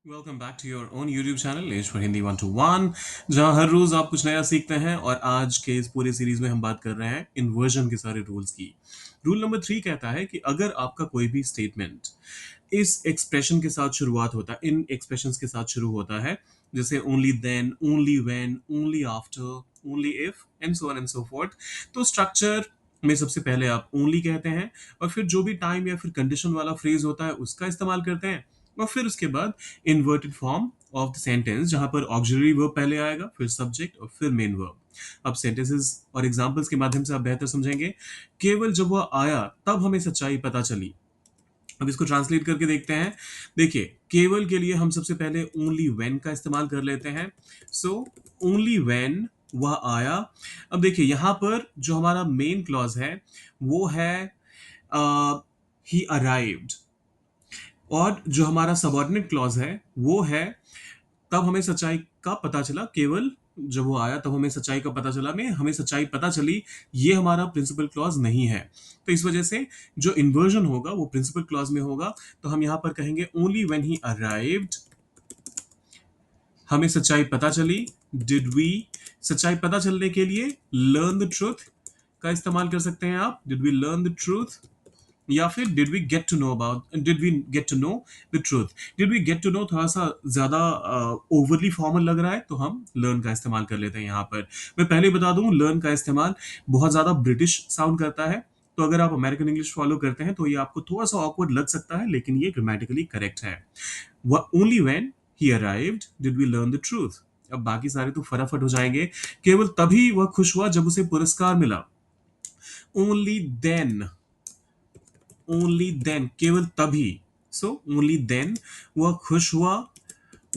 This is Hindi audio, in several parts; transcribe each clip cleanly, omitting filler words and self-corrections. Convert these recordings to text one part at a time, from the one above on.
Welcome back to your own YouTube channel as for Hindi 1 to 1 जहां हर रोज आप कुछ नया सीखते हैं। और आज के इस पूरे सीरीज में हम बात कर रहे हैं इन्वर्जन के सारे रूल्स की। रूल नंबर 3 कहता है कि अगर आपका कोई भी स्टेटमेंट इस एक्सप्रेशन के साथ शुरुआत होता है, इन एक्सप्रेशंस के साथ शुरू होता है, जैसे only then, only when, only after, only if and so on and so forth, तो स्ट्रक्चर में सबसे पहले आप ओनली कहते हैं और फिर जो भी टाइम या फिर कंडीशन वाला फ्रेज होता है उसका इस्तेमाल करते हैं। और फिर उसके बाद inverted form of the sentence, जहां पर ऑक्सिलरी वर्ब पहले आएगा, फिर सब्जेक्ट और फिर मेन वर्ब। अब सेंटेंसेस और एग्जांपल्स के माध्यम से आप बेहतर समझेंगे। केवल जब वह आया तब हमें सच्चाई पता चली। अब इसको ट्रांसलेट करके देखते हैं। देखिए, केवल के लिए हम सबसे पहले ओनली व्हेन का इस्तेमाल कर लेते हैं। सो ओनली व्हेन वह आया। अब देखिए यहां पर जो हमारा मेन क्लॉज है वो है ही अराइव्ड, और जो हमारा सबऑर्डिनेट क्लॉज है वो है तब हमें सच्चाई का पता चला। केवल जब वो आया तब हमें सच्चाई का पता चला में हमें सच्चाई पता चली, ये हमारा प्रिंसिपल क्लॉज नहीं है। तो इस वजह से जो इन्वर्जन होगा वो प्रिंसिपल क्लॉज में होगा। तो हम यहां पर कहेंगे ओनली व्हेन ही अराइव्ड, हमें सच्चाई पता चली। डिड वी, सच्चाई पता चलने के लिए लर्न द ट्रूथ का इस्तेमाल कर सकते हैं आप। Did we learn the truth, या फिर did we get to know the truth. Did we get to know थोड़ा सा ज्यादा ओवरली फॉर्मल लग रहा है, तो हम लर्न का इस्तेमाल कर लेते हैं यहाँ पर। मैं पहले ही बता दूं, लर्न का इस्तेमाल बहुत ज्यादा ब्रिटिश साउंड करता है, तो अगर आप अमेरिकन इंग्लिश फॉलो करते हैं तो ये आपको थोड़ा सा ऑकवर्ड लग सकता है, लेकिन ये ग्रामेटिकली करेक्ट है। Only when he arrived did we learn the truth. अब बाकी सारे तो फटाफट हो जाएंगे। केवल तभी वह खुश हुआ जब उसे पुरस्कार मिला। ओनली देन, ओनली देन, केवल तभी। सो ओनली देन वह खुश हुआ।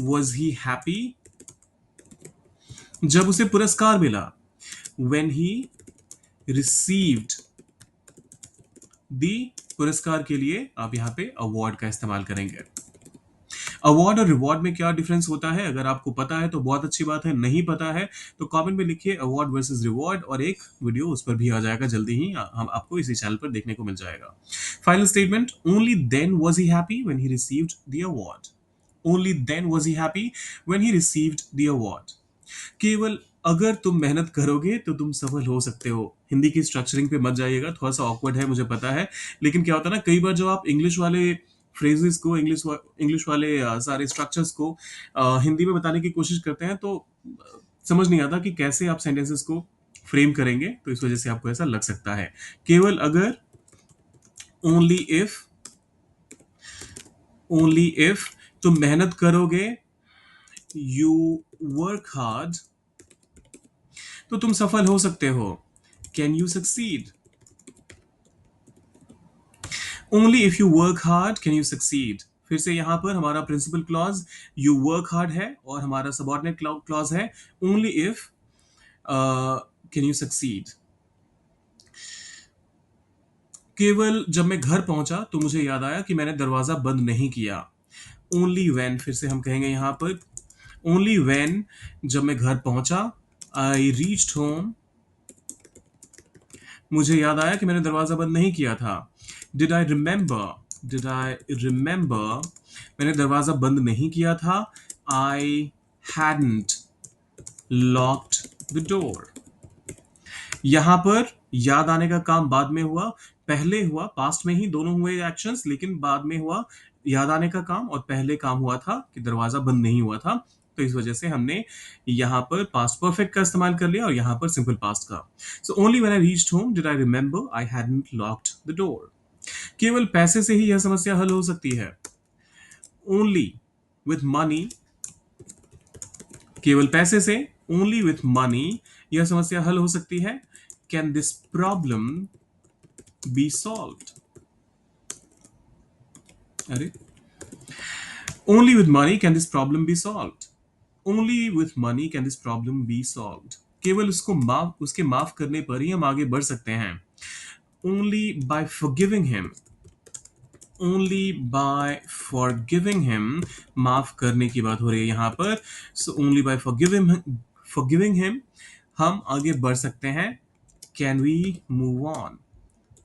वॉज ही हैप्पी, जब उसे पुरस्कार मिला। वेन ही रिसीव्ड दी, पुरस्कार के लिए आप यहां पे अवार्ड का इस्तेमाल करेंगे। अवार्ड और रिवॉर्ड में क्या डिफरेंस होता है, अगर आपको पता है तो बहुत अच्छी बात है, नहीं पता है तो कमेंट में लिखिए अवार्ड वर्सेस रिवॉर्ड, और एक वीडियो उस पर भी आ जाएगा जल्दी ही, हम आपको इसी चैनल पर देखने को मिल जाएगा। Final statement, only then was he happy when he received the award. Only then was he happy when he received the award. केवल अगर तुम मेहनत करोगे तो तुम सफल हो सकते हो। हिंदी की स्ट्रक्चरिंग पे मत जाइएगा, थोड़ा सा ऑकवर्ड है मुझे पता है, लेकिन क्या होता है ना, कई बार जो आप इंग्लिश वाले फ्रेजेस को, इंग्लिश वाले सारे स्ट्रक्चर्स को हिंदी में बताने की कोशिश करते हैं तो समझ नहीं आता कि कैसे आप सेंटेंसेस को फ्रेम करेंगे, तो इस वजह से आपको ऐसा लग सकता है। केवल अगर, ओनली इफ, ओनली इफ तुम मेहनत करोगे, यू वर्क हार्ड, तो तुम सफल हो सकते हो। Can you succeed, only if you work hard can you succeed. फिर से यहां पर हमारा principal clause you work hard है और हमारा सबऑर्डिनेट क्लॉज है only if can you succeed. केवल जब मैं घर पहुंचा तो मुझे याद आया कि मैंने दरवाजा बंद नहीं किया। ओनली व्हेन, फिर से हम कहेंगे यहां पर ओनली व्हेन, जब मैं घर पहुंचा। आई रीच्ड होम, मुझे याद आया कि मैंने दरवाजा बंद नहीं किया था। Did I remember, did I remember, मैंने दरवाजा बंद नहीं किया था। आई hadn't locked द डोर। यहां पर याद आने का काम बाद में हुआ, पहले हुआ पास्ट में ही, दोनों हुए एक्शंस, लेकिन बाद में हुआ याद आने का काम, और पहले काम हुआ था कि दरवाजा बंद नहीं हुआ था। तो इस वजह से हमने यहां पर पास्ट परफेक्ट का इस्तेमाल कर लिया और यहां पर सिंपल पास्ट का। So only when I reached home did I remember I hadn't locked the door. केवल पैसे से ही यह समस्या हल हो सकती है। ओनली विथ मनी, केवल पैसे से, ओनली विथ मनी यह समस्या हल हो सकती है। Can this problem be solved, अरे, only with money can this problem be solved. Only with money can this problem be solved. केवल उसके माफ करने पर ही हम आगे बढ़ सकते हैं। Only by forgiving him, only by forgiving him, माफ करने की बात हो रही है यहां पर। So only by forgiving him हम आगे बढ़ सकते हैं। Can we move on,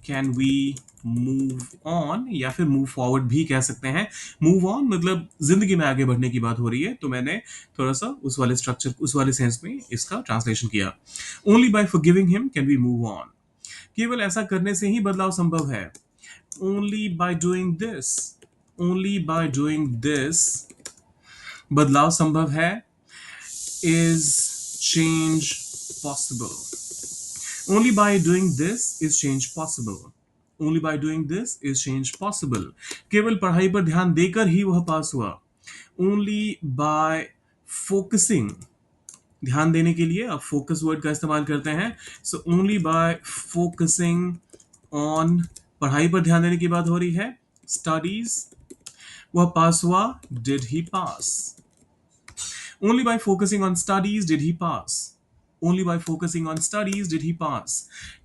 can we move on या फिर मूव फॉरवर्ड भी कह सकते हैं। मूव ऑन मतलब जिंदगी में आगे बढ़ने की बात हो रही है, तो मैंने थोड़ा सा उस वाले स्ट्रक्चर, उस वाले सेंस में इसका ट्रांसलेशन किया। Only by forgiving him can we move on. केवल ऐसा करने से ही बदलाव संभव है। Only by doing this, only by doing this बदलाव संभव है। Is change possible. Only by doing this is change possible. Only by doing this is change possible. केवल पढ़ाई पर ध्यान देकर ही वह पास हुआ। Only by focusing, ध्यान देने के लिए आप फोकस वर्ड का इस्तेमाल करते हैं। So only by focusing on, पढ़ाई पर ध्यान देने की बात हो रही है, studies, वह पास हुआ, did he pass. Only by focusing on studies did he pass. Only by focusing on studies did he pass.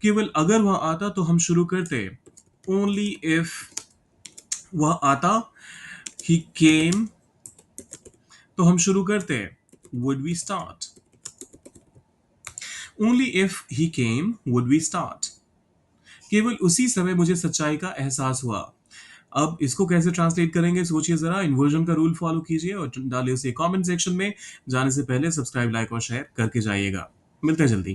केवल अगर वह आता तो हम शुरू करते। Only if वह आता, he came, तो हम शुरू करते। Would we start. Only if he came would we start. केवल उसी समय मुझे सच्चाई का एहसास हुआ। अब इसको कैसे ट्रांसलेट करेंगे सोचिए जरा। इन्वर्जन का रूल फॉलो कीजिए और डालिए उसे कमेंट सेक्शन में। जाने से पहले सब्सक्राइब, लाइक और शेयर करके जाइएगा। मिलते हैं जल्दी।